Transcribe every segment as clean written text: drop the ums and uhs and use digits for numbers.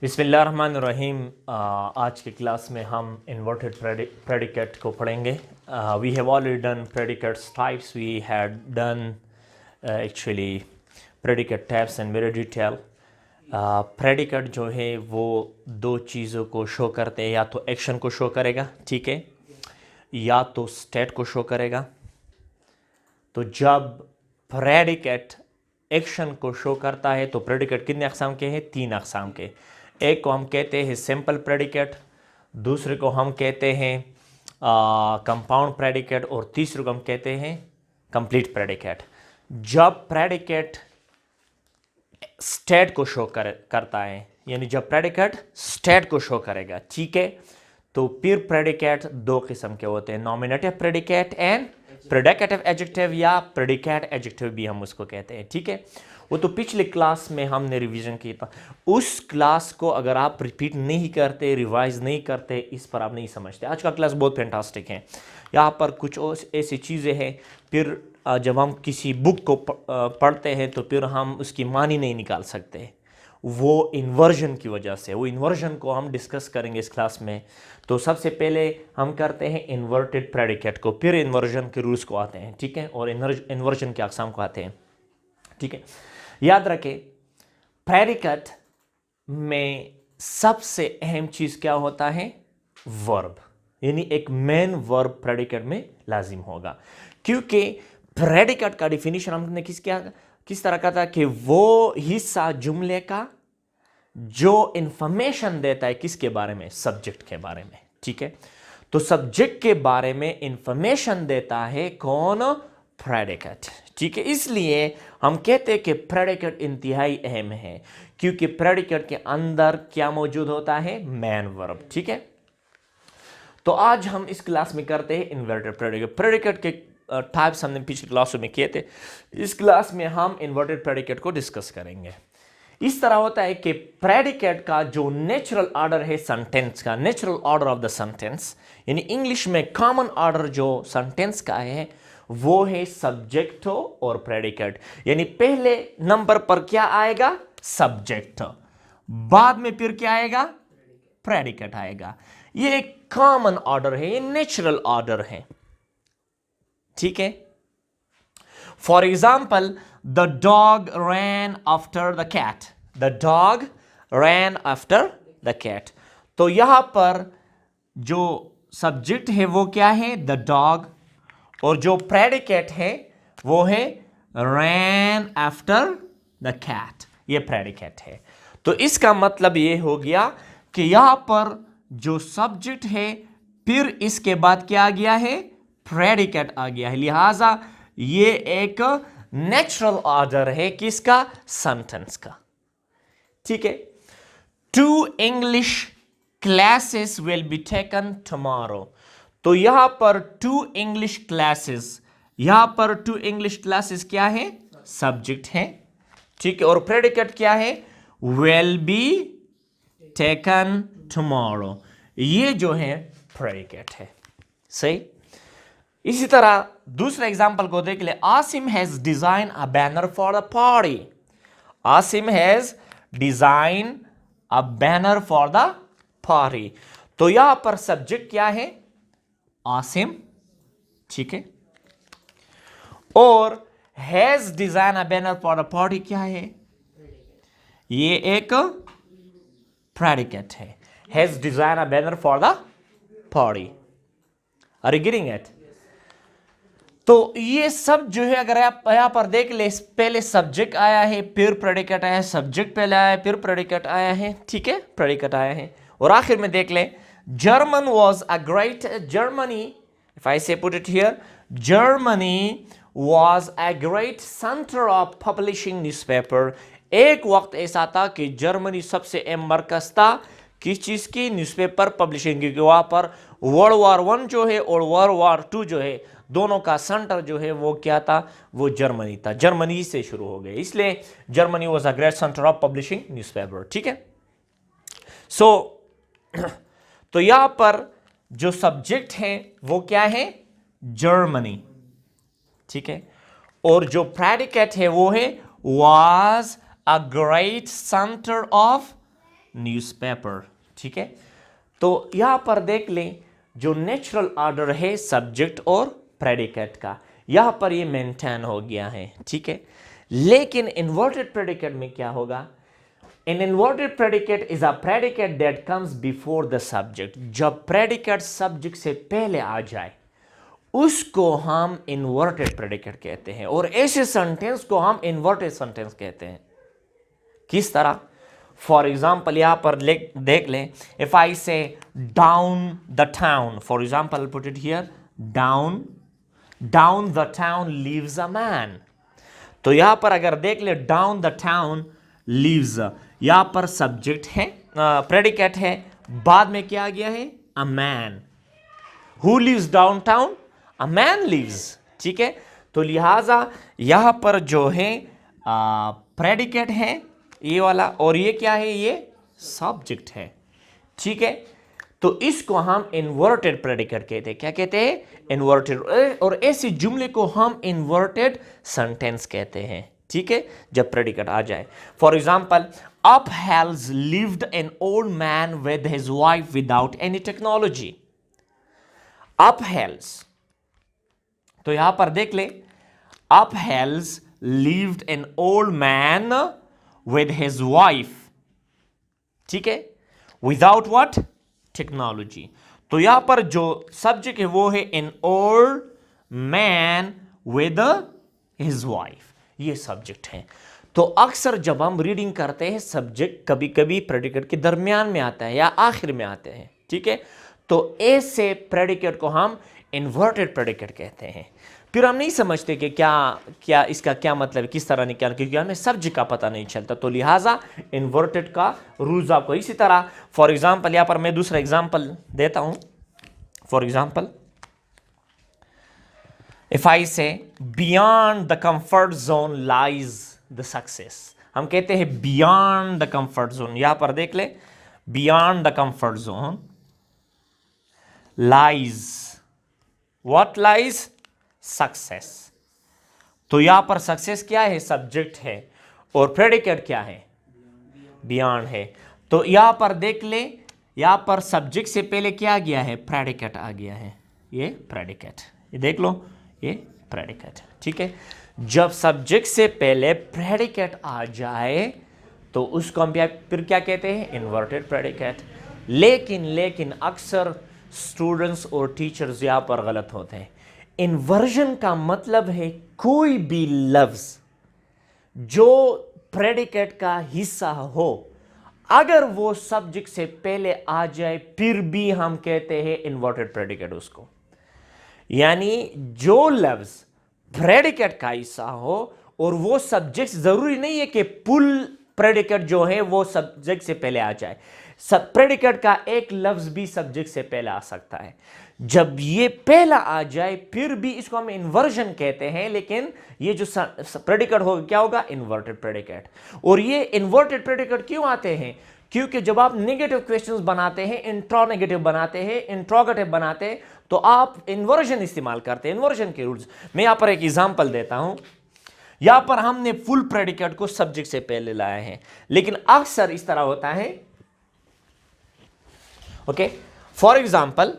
बिस्मिल्लाहिर्रहमानिर्रहीम। आज की क्लास में हम इन्वर्टेड प्रेडिकेट को पढ़ेंगे। We have already done predicates types, we had done actually predicate types in very detail. Predicate जो है वो दो चीज़ों को शो करते हैं, या तो एक्शन को शो करेगा, ठीक है, या तो स्टेट को शो करेगा। तो जब प्रेडिकेट एक्शन को शो करता है तो प्रेडिकेट कितने अक़साम के हैं? तीन अक़साम के। एक को हम कहते हैं सिंपल प्रेडिकेट, दूसरे को हम कहते हैं कंपाउंड प्रेडिकेट, और तीसरे को हम कहते हैं कंप्लीट प्रेडिकेट। जब प्रेडिकेट स्टेट को शो करता है, यानी जब प्रेडिकेट स्टेट को शो करेगा, ठीक है, तो फिर प्रेडिकेट दो किस्म के होते हैं, nominative predicate and predicative adjective, या प्रेडिकेट एडजेक्टिव भी हम उसको कहते हैं, ठीक है। वो तो पिछले क्लास में हमने रिवीजन किया था। उस क्लास को अगर आप रिपीट नहीं करते, रिवाइज नहीं करते, इस पर आप नहीं समझते। आज का क्लास बहुत फैंटास्टिक है। यहाँ पर कुछ ऐसी चीज़ें हैं, फिर जब हम किसी बुक को पढ़ते हैं तो फिर हम उसकी मानी नहीं निकाल सकते, वो इन्वर्जन की वजह से। वो इन्वर्जन को हम डिस्कस करेंगे इस क्लास में। तो सबसे पहले हम करते हैं इन्वर्टेड प्रेडिकेट को, फिर इन्वर्जन के रूल्स को आते हैं, ठीक है, और इन्वर्जन के अक़साम को आते हैं, ठीक है। याद रखें, प्रेडिकेट में सबसे अहम चीज़ क्या होता है? वर्ब, यानी एक मेन वर्ब प्रेडिकेट में लाजिम होगा, क्योंकि प्रेडिकेट का डिफिनीशन हमने किस तरह का था कि वो हिस्सा जुमले का जो इंफॉर्मेशन देता है किसके बारे में? सब्जेक्ट के बारे में, ठीक है। तो सब्जेक्ट के बारे में इंफॉर्मेशन देता है कौन? प्रेडिकेट, ठीक है। इसलिए हम कहते हैं कि प्रेडिकेट इंतहाई अहम है, क्योंकि प्रेडिकेट के अंदर क्या मौजूद होता है? मेन वर्ब, ठीक है। तो आज हम इस क्लास में करते हैं इन्वर्टेड प्रेडिकेट। प्रेडिकेट के टाइप्स हमने पिछले क्लासों में किए थे। इस क्लास में हम इन्वर्टेड प्रेडिकेट को डिस्कस करेंगे। इस तरह होता है कि प्रेडिकेट का जो नेचुरल ऑर्डर है सेंटेंस का, natural order of the sentence, यानी इंग्लिश में कॉमन ऑर्डर जो सेंटेंस का है, वो है सब्जेक्ट और प्रेडिकेट। यानी पहले नंबर पर क्या आएगा? सब्जेक्ट, बाद में फिर क्या आएगा? प्रेडिकेट आएगा। ये एक कॉमन ऑर्डर है, ये नेचुरल ऑर्डर है, ठीक है। For example, the dog ran after the cat, the dog ran after the cat. तो यहां पर जो सब्जेक्ट है वो क्या है? द डॉग, और जो प्रेडिकेट है वो है रैन आफ्टर द कैट, ये प्रेडिकेट है। तो इसका मतलब ये हो गया कि यहां पर जो सब्जेक्ट है, फिर इसके बाद क्या आ गया है? प्रेडिकेट आ गया है। लिहाजा ये एक नेचुरल ऑर्डर है किसका? सेंटेंस का, ठीक है। 2 English classes will be taken tomorrow. तो यहां पर 2 इंग्लिश क्लासेस, यहां पर 2 इंग्लिश क्लासेस क्या है? सब्जेक्ट है, ठीक है, और प्रेडिकेट क्या है? विल बी टेकन टुमारो, ये जो है प्रेडिकेट है, सही। इसी तरह दूसरे एग्जांपल को देख ले। Asim has design a banner for the party, Asim has design a banner for the party. तो यहां पर सब्जेक्ट क्या है? आसिम, ठीक है, और has design a banner for the party क्या है? ये एक प्रेडिकेट है। Has design a banner for the party. Are you getting it? तो ये सब जो है, अगर आप यहां पर देख ले, पहले सब्जेक्ट आया है, फिर प्रेडिकेट आया है, सब्जेक्ट पहले आया है, फिर प्रेडिकेट आया है, ठीक है, प्रेडिकेट आया है, और आखिर में देख ले, German was a great, Germany, if I say put it here, Germany was a great centre of publishing newspaper. एक वक्त ऐसा था कि जर्मनी सबसे अहम मरकज था किस चीज की? न्यूज़पेपर पब्लिशिंग, क्योंकि वहां पर वर्ल्ड वॉर 1 जो है और वर्ल्ड वॉर 2 जो है, दोनों का सेंटर जो है वो क्या था? वो जर्मनी था। जर्मनी से शुरू हो गए, इसलिए Germany was a great centre of publishing newspaper, ठीक है। सो तो यहां पर जो सब्जेक्ट है वो क्या है? जर्मनी, ठीक है, और जो प्रेडिकेट है वो है was a great centre of newspaper. ठीक है, तो यहां पर देख लें जो नेचुरल ऑर्डर है सब्जेक्ट और प्रेडिकेट का, यहां पर ये मेंटेन हो गया है। ठीक है, लेकिन इन्वर्टेड प्रेडिकेट में क्या होगा? An inverted predicate is a predicate that comes before the subject. जब predicate subject से पहले आ जाए उसको हम inverted predicate कहते हैं, और ऐसे सेंटेंस को हम inverted sentence कहते हैं। किस तरह? फॉर एग्जाम्पल यहां पर देख लें, इफ आई से down the town, for example put it here, down the town leaves a man. तो यहां पर अगर देख lay down the town leaves, यहां पर सब्जेक्ट है, प्रेडिकेट है, बाद में क्या आ गया है? A man. Who lives down town? A man lives. ठीक है, तो लिहाजा यहां पर जो है प्रेडिकेट है ये वाला, और ये क्या है? ये सब्जेक्ट है। ठीक है, तो इसको हम इन्वर्टेड प्रेडिकेट कहते हैं। क्या कहते हैं? इन्वर्टेड। और ऐसी जुमले को हम इन्वर्टेड सेंटेंस कहते हैं। ठीक है, जब प्रेडिकेट आ जाए। For example, up hills lived an old man with his wife without any technology. Up hills, तो यहां पर देख ले, up hills lived an old man with his wife. ठीक है, विदाउट व्हाट? टेक्नोलॉजी। तो यहां पर जो सब्जेक्ट है वो है N old man with his wife, ये सब्जेक्ट है। तो अक्सर जब हम रीडिंग करते हैं सब्जेक्ट कभी कभी प्रेडिकेट के दरमियान में आता है या आखिर में आते हैं। ठीक है, तो ऐसे प्रेडिकेट को हम इन्वर्टेड प्रेडिकेट कहते हैं। फिर हम नहीं समझते कि क्या इसका क्या मतलब है, किस तरह निकाल, क्योंकि हमें सब्जेक्ट का पता नहीं चलता। तो लिहाजा इन्वर्टेड का रूल्स आपको इसी तरह। फॉर एग्जाम्पल यहां पर मैं दूसरा एग्जाम्पल देता हूं। फॉर एग्जाम्पल, इफ आई से beyond the comfort zone lies the success, हम कहते हैं बियॉन्ड द कंफर्ट जोन। यहां पर देख ले, beyond the comfort zone lies, what lies? Success. तो यहां पर सक्सेस क्या है? सब्जेक्ट है, और प्रेडिकेट क्या है? बियॉन्ड है। तो यहां पर देख ले, यहां पर सब्जेक्ट से पहले क्या आ गया है? प्रेडिकेट आ गया है। ये प्रेडिकेट, ये देख लो, ये प्रेडिकेट। ठीक है, जब सब्जेक्ट से पहले प्रेडिकेट आ जाए तो उसको हम फिर क्या कहते हैं? Inverted predicate. लेकिन अक्सर स्टूडेंट्स और टीचर्स यहां पर गलत होते हैं। इन्वर्जन का मतलब है कोई भी लफ्ज जो प्रेडिकेट का हिस्सा हो, अगर वो सब्जेक्ट से पहले आ जाए फिर भी हम कहते हैं इन्वर्टेड प्रेडिकेट उसको। यानी जो लफ्ज प्रेडिकेट का हिस्सा हो और वो सब्जेक्ट, जरूरी नहीं है कि पुल प्रेडिकेट जो है वो सब्जेक्ट से पहले आ जाए। सब प्रेडिकेट का एक लफ्ज भी सब्जेक्ट से पहले आ सकता है। जब ये पहला आ जाए फिर भी इसको हम इन्वर्जन कहते हैं, लेकिन ये जो प्रेडिकेट होगा क्या होगा? Inverted predicate. और ये इन्वर्टेड प्रेडिकेट क्यों आते हैं? क्योंकि जब आप नेगेटिव क्वेश्चंस बनाते हैं, इंट्रोनेगेटिव बनाते हैं, इंट्रोगेटिव बनाते हैं, तो आप इन्वर्जन इस्तेमाल करते हैं, इन्वर्जन के रूल्स। मैं यहां पर एक एग्जांपल देता हूं। यहां पर हमने फुल प्रेडिकेट को सब्जेक्ट से पहले लाए हैं, लेकिन अक्सर इस तरह होता है। ओके, फॉर एग्जांपल,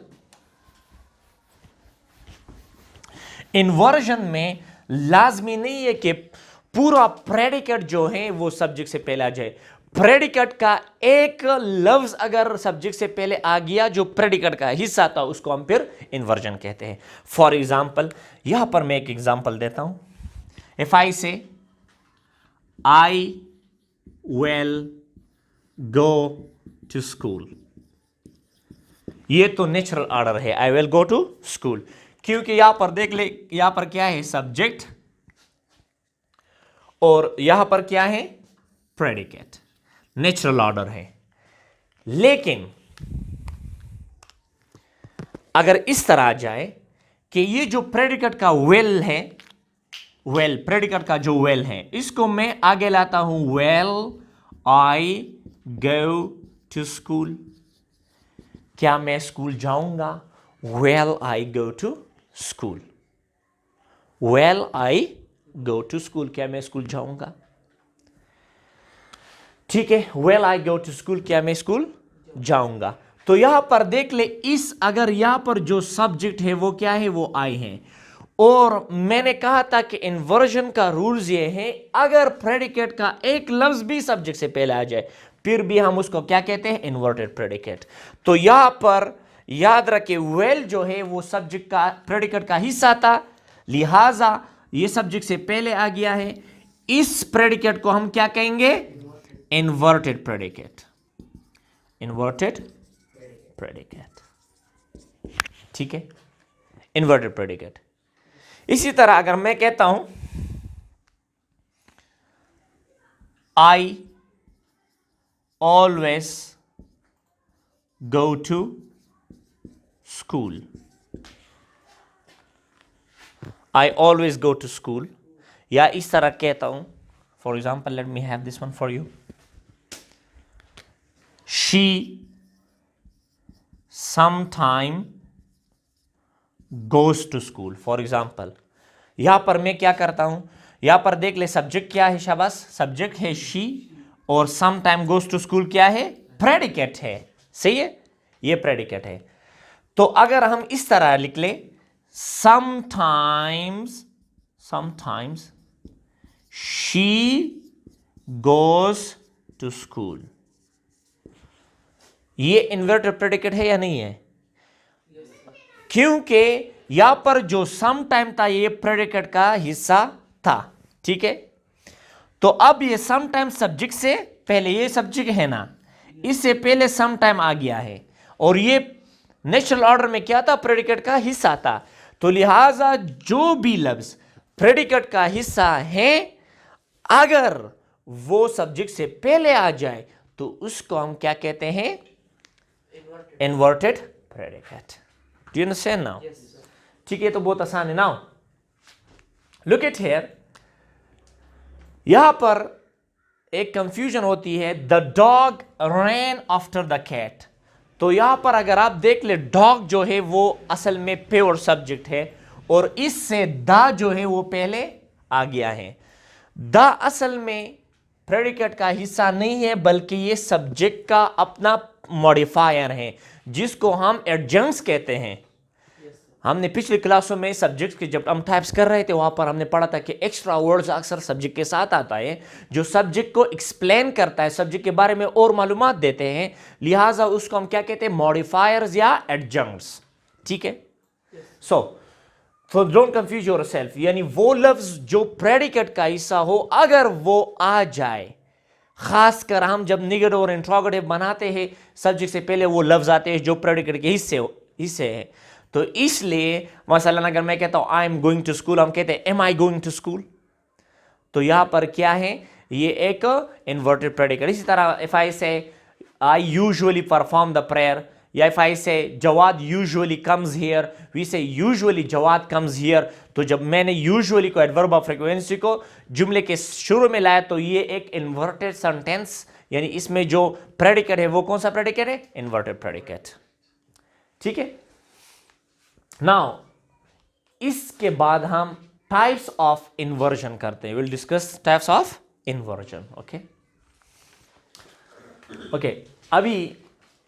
इन्वर्जन में लाजमी नहीं है कि पूरा प्रेडिकेट जो है वो सब्जेक्ट से पहले आ जाए। प्रेडिकेट का एक लफ्ज अगर सब्जेक्ट से पहले आ गया जो प्रेडिकेट का हिस्सा था, उसको हम फिर इन्वर्जन कहते हैं। फॉर एग्जांपल, यहां पर मैं एक एग्जांपल देता हूं। If I say I will go to school, ये तो नेचुरल ऑर्डर है, I will go to school, क्योंकि यहां पर देख ले, यहां पर क्या है? सब्जेक्ट, और यहां पर क्या है? प्रेडिकेट। नेचुरल ऑर्डर है। लेकिन अगर इस तरह आ जाए कि ये जो प्रेडिकेट का वेल है, वेल प्रेडिकेट का जो वेल है, इसको मैं आगे लाता हूं, well I go to school. क्या मैं स्कूल जाऊंगा? Well I go to school. Well I go to school, क्या मैं स्कूल जाऊंगा? ठीक है, well I go to school, क्या मैं स्कूल जाऊंगा। तो यहां पर देख ले, इस अगर यहां पर जो सब्जेक्ट है वो क्या है, वो आई है। और मैंने कहा था कि इन्वर्जन का रूल्स ये है, अगर प्रेडिकेट का एक लफ्ज भी सब्जेक्ट से पहले आ जाए फिर भी हम उसको क्या कहते हैं, इन्वर्टेड प्रेडिकेट। तो यहां पर याद रखे, वेल जो है वो सब्जेक्ट का प्रेडिकेट का हिस्सा था, लिहाजा ये सब्जेक्ट से पहले आ गया है। इस प्रेडिकेट को हम क्या कहेंगे, इन्वर्टेड प्रेडिकेट, इन्वर्टेड प्रेडिकेट। ठीक है, इन्वर्टेड प्रेडिकेट। इसी तरह अगर मैं कहता हूं I always go to school, I always go to school, या इस तरह कहता हूं, for example let me have this one for you, she sometime goes to school, for example. यहां पर मैं क्या करता हूं, यहां पर देख ले सब्जेक्ट क्या है, शाबाश, सब्जेक्ट है शी, और sometime goes to school क्या है, प्रेडिकेट है, सही है, ये प्रेडिकेट है। तो अगर हम इस तरह लिख ले, sometimes she goes to school, ये इन्वर्टेड प्रेडिकेट है या नहीं है? क्योंकि यहां पर जो सम टाइम था ये प्रेडिकेट का हिस्सा था। ठीक है, तो अब ये सम टाइम सब्जेक्ट से पहले, ये सब्जेक्ट है ना, इससे पहले सम टाइम आ गया है, और ये नेचुरल ऑर्डर में क्या था, प्रेडिकेट का हिस्सा था। तो लिहाजा जो भी लफ्ज प्रेडिकेट का हिस्सा है, अगर वो सब्जेक्ट से पहले आ जाए तो उसको हम क्या कहते हैं, inverted predicate. Do you understand now? ठीक है, तो बहुत आसान है। नाउ लुक एट हियर, यहां पर एक कंफ्यूजन होती है, the dog ran after the cat. तो यहां पर अगर आप देख ले, डॉग जो है वो असल में प्योर सब्जेक्ट है, और इससे द जो है वो पहले आ गया है। द असल में प्रेडिकेट का हिस्सा नहीं है, बल्कि ये सब्जेक्ट का अपना मॉडिफायर है, जिसको हम एडजंक्ट्स कहते हैं। हमने पिछली क्लासों में सब्जेक्ट के जब हम टाइप्स कर रहे थे, वहां पर हमने पढ़ा था कि एक्स्ट्रा वर्ड्स अक्सर सब्जेक्ट के साथ आता है, जो सब्जेक्ट को एक्सप्लेन करता है, सब्जेक्ट के बारे में और मालूमात देते हैं, लिहाजा उसको हम क्या कहते हैं, मॉडिफायर्स या एडजंक्ट्स। ठीक है, सो डोंट कंफ्यूज योरसेल्फ, यानी वो लफ्ज जो प्रेडिकेट का हिस्सा हो, अगर वो आ जाए, खासकर हम जब निगेटिव और इंट्रोगेटिव बनाते हैं, सब्जेक्ट से पहले वो लफ्ज आते हैं जो प्रेडिकेट के हिस्से हैं। तो इसलिए मसलन अगर मैं कहता हूं I am going to school, हम कहते हैं am I going to school, तो यहां पर क्या है, ये एक इन्वर्टेड प्रेडिकेट। इसी तरह if I say I usually perform the prayer, या if I say Javad usually comes here, we say usually Javad comes here. तो जब मैंने यूजुअली को एडवर्ब ऑफ फ्रीक्वेंसी को जुमले के शुरू में लाया, तो ये एक इन्वर्टेड सेंटेंस, यानी इसमें जो प्रेडिकेट है वो कौन सा प्रेडिकेट है, इन्वर्टेड प्रेडिकेट। ठीक है, नाउ इसके बाद हम टाइप्स ऑफ इन्वर्जन करते हैं, will discuss types of inversion. Okay okay, अभी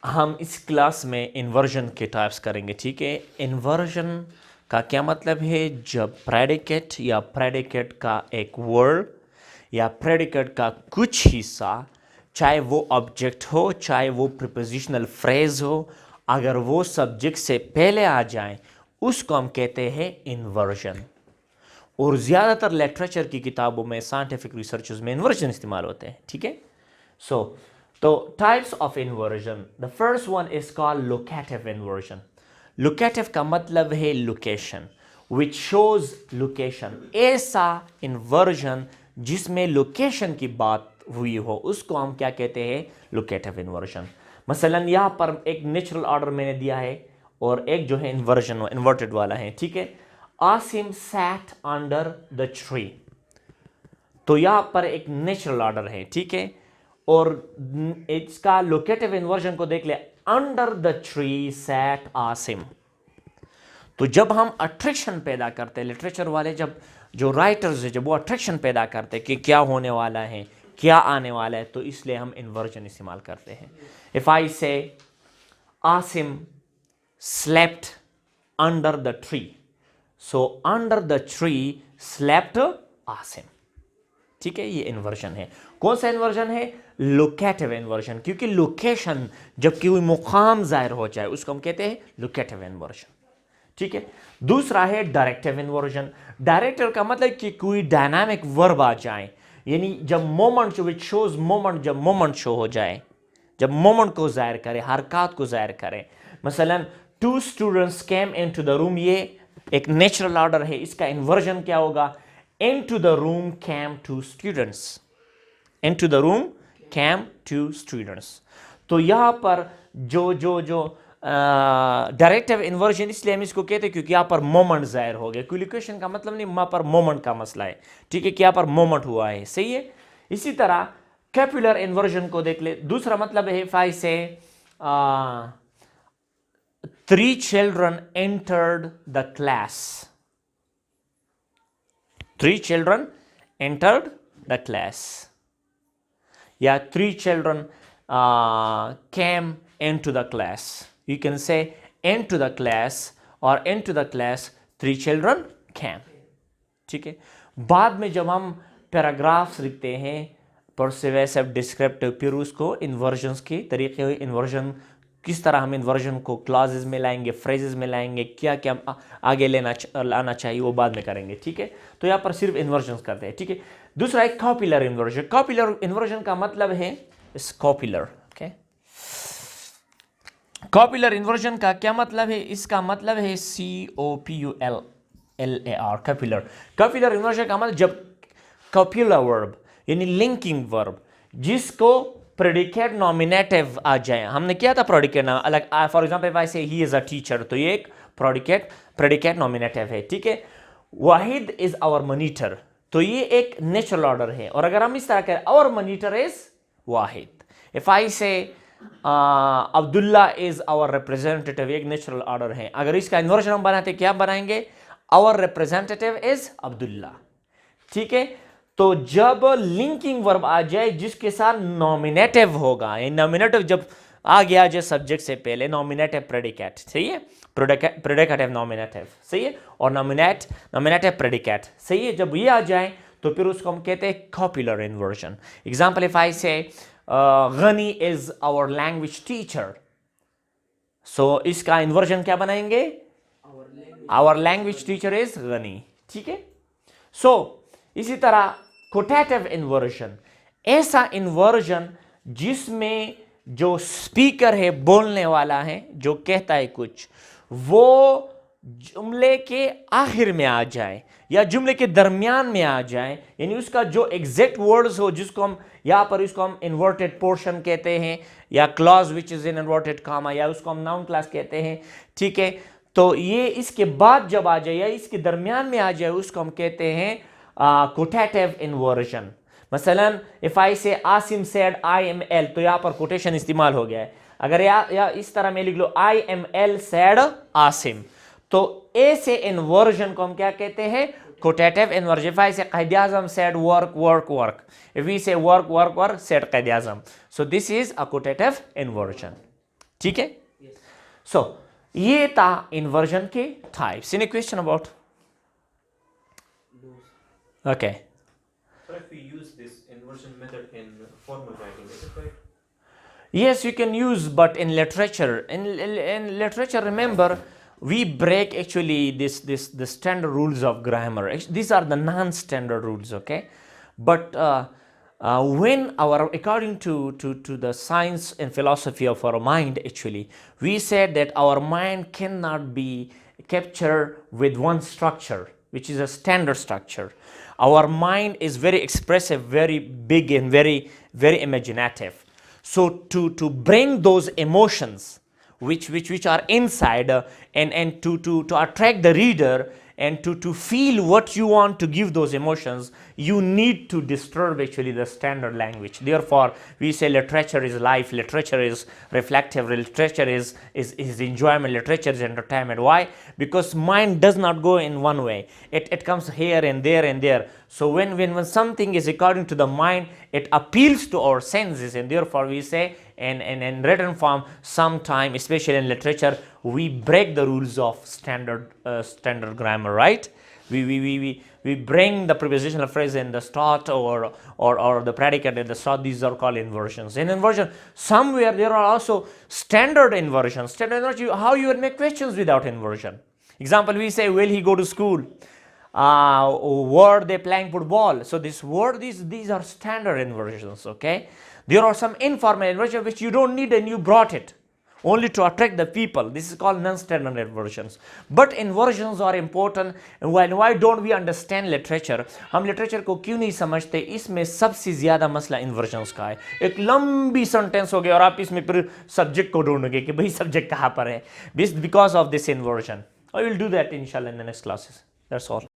हम इस क्लास में इन्वर्जन के टाइप्स करेंगे। ठीक है, इन्वर्जन का क्या मतलब है, जब प्रेडिकेट या प्रेडिकेट का एक वर्ड या प्रेडिकेट का कुछ हिस्सा, चाहे वो ऑब्जेक्ट हो चाहे वो प्रीपोजिशनल फ्रेज हो, अगर वो सब्जेक्ट से पहले आ जाए उसको हम कहते हैं इन्वर्जन। और ज़्यादातर लिटरेचर की किताबों में, साइंटिफिक रिसर्चेस में इन्वर्जन इस्तेमाल होते हैं। ठीक है, तो types of inversion, the first one is called locative inversion. Locative का मतलब है लोकेशन, विच शोज लोकेशन। ऐसा इन्वर्जन जिसमें लोकेशन की बात हुई हो उसको हम क्या कहते हैं, लोकेटिव इन्वर्जन। मसलन यहां पर एक नेचुरल ऑर्डर मैंने दिया है और एक जो है इन्वर्जन इन्वर्टेड वाला है। ठीक है, Asim sat under the tree, तो यहां पर एक नेचुरल ऑर्डर है। ठीक है, और इसका लोकेटिव इन्वर्जन को देख ले, under the tree sat Asim. तो जब हम अट्रैक्शन पैदा करते हैं, लिटरेचर वाले जब जो राइटर्स है, जब वो अट्रैक्शन पैदा करते हैं कि क्या होने वाला है, क्या आने वाला है, तो इसलिए हम इन्वर्जन इस्तेमाल करते हैं. इफ आई से Asim slept under the tree, so under the tree slept Asim. ठीक है, ये इन्वर्जन है. कौन सा इन्वर्जन है? लोकेटिव इन्वर्जन, क्योंकि लोकेशन जब कोई मुकाम जाहिर हो जाए उसको हम कहते हैं लोकेटिव इन्वर्जन. ठीक है. दूसरा है डायरेक्टिव इन्वर्जन. डायरेक्टिव का मतलब कि कोई डायनामिक वर्ब आ जाए, यानी जब मोमेंट विच शोज मोमेंट, जब मोमेंट शो हो जाए, जब मोमेंट को जाहिर करे, हरकत को जाहिर करे. मसलन two students came into the room, ये एक नेचुरल ऑर्डर है. इसका इन्वर्जन क्या होगा? Into the room came two students. Into the room came two students. तो यहाँ पर जो डायरेक्टिव इन्वर्जन इसलिए हम इसको कहते हैं क्योंकि यहाँ पर मोमेंट जाहिर हो गया. क्विलिकेशन का मतलब नहीं, वहाँ पर मोमेंट का मसला है. ठीक है, कि यहाँ पर मोमेंट हुआ है. सही है. इसी तरह कैपुलर इन्वर्जन को देख ले. दूसरा मतलब है इफ आई से 3 children entered the class. 3 children entered the class. Yeah, 3 children came into the class. You can say into the class or into the class 3 children came. ठीक है. बाद में जब हम पैराग्राफ्स लिखते हैं परसिवेसिव डिस्क्रिप्टिव, फिर उसको इन्वर्जन्स के तरीके, इन्वर्जन किस तरह हम इन्वर्जन को क्लॉजेज में लाएंगे, फ्रेजेस में लाएंगे, क्या क्या आगे लाना चाहिए, वो बाद में करेंगे. ठीक है. तो यहाँ पर सिर्फ इन्वर्जन करते हैं. ठीक है. दूसरा है कॉपुलर इन्वर्जन. कॉपुलर इन्वर्जन का मतलब है स्कॉपुलर. ओके, कॉपुलर इन्वर्जन का क्या मतलब है? इसका मतलब है COPULLAR, कॉपुलर. कॉपुलर इन्वर्जन का मतलब जब कॉपुलर वर्ब यानी लिंकिंग वर्ब जिसको प्रेडिकेट नॉमिनेटिव आ जाए. हमने किया था प्रेडिकेट नाम अलग. फॉर एग्जांपल इफ आई से ही इज अ टीचर, तो ये एक प्रेडिकेट नॉमिनेटिव है. ठीक है. वाहिद इज आवर मॉनिटर, तो ये एक नेचुरल ऑर्डर है. और अगर हम इस तरह करें our monitor is Wahid. If I say Abdullah is our representative, एक नेचुरल ऑर्डर है. अगर इसका इन्वर्जन हम बनाते क्या बनाएंगे? Our representative is Abdullah. ठीक है. तो जब लिंकिंग वर्ब आ जाए जिसके साथ नॉमिनेटिव होगा, ये नॉमिनेटिव जब आ गया जो सब्जेक्ट से पहले, नॉमिनेटिव प्रेडिकेट. सही है. Predicative nominative. सही है. और नॉमिनेटिव प्रेडिकेट. सही है. जब ये आ जाए तो फिर उसको हम कहते हैं copular inversion. Example if I say Ghani is our language teacher, so इसका इन्वर्जन क्या बनाएंगे? Our language teacher is Ghani. ठीक है. सो इसी तरह कोटेटिव इन्वर्जन, ऐसा इन्वर्जन जिसमें जो स्पीकर है, बोलने वाला है, जो कहता है कुछ, वो जुमले के आखिर में आ जाए या जुमले के दरमियान में आ जाए, यानी उसका जो एग्जैक्ट वर्ड्स हो, जिसको हम यहाँ पर इसको हम इन्वर्टेड पोर्शन कहते हैं, या clause which is in inverted comma, या उसको हम नाउन क्लास कहते हैं. ठीक है. तो ये इसके बाद जब आ जाए या इसके दरमियान में आ जाए उसको हम कहते हैं कोटेटिव इन्वर्जन. मसलन इफ आई से आसिम सेड IML, तो यहाँ पर कोटेशन इस्तेमाल हो गया है. अगर या इस तरह में लिख लो IML सेड आसिम, तो ऐसे इन्वर्जन को हम क्या कहते हैं? कोटेटिव inversion. If I say Quaid-e Azam said work work work, if we say work work work said Quaid-e Azam, so this is a quotative inversion. ठीक है. सो ये था इन्वर्जन के types. Any question about? Okay. So if we use this inversion method in formal writing, is it right? Yes, you can use, but in literature, in literature, remember, we break actually the standard rules of grammar. These are the non-standard rules, okay? But when according to the science and philosophy of our mind, actually, we said that our mind cannot be captured with one structure, which is a standard structure. Our mind is very expressive, very big, and very, very imaginative. So to bring those emotions which are inside and to attract the reader and to feel what you want to give those emotions, you need to disturb actually the standard language. Therefore we say literature is life, literature is reflective, literature is enjoyment, literature is entertainment. Why? Because mind does not go in one way, it comes here and there and there. So when something is according to the mind, it appeals to our senses, and therefore we say in written form, sometime, especially in literature, we break the rules of standard grammar, right? We bring the prepositional phrase in the start, or the predicate at the start. These are called inversions. In inversion, somewhere there are also standard inversions. Standard inversion, how you will make questions without inversion. Example, we say, will he go to school? Were they playing football? So this word, these are standard inversions, okay? There are some informal inversions which you don't need and you brought it only to attract the people. This is called non-standard inversions. But inversions are important. Why don't we understand literature? हम literature को क्यों नहीं समझते? इसमें सबसे ज़्यादा मसला इन्वर्जन्स का है. एक लंबी सेंटेंस हो गया और आप इसमें फिर सब्जेक्ट को ढूंढोगे कि भाई सब्जेक्ट कहाँ पर है. Because of this inversion. I will do that inshallah in the next classes. That's all.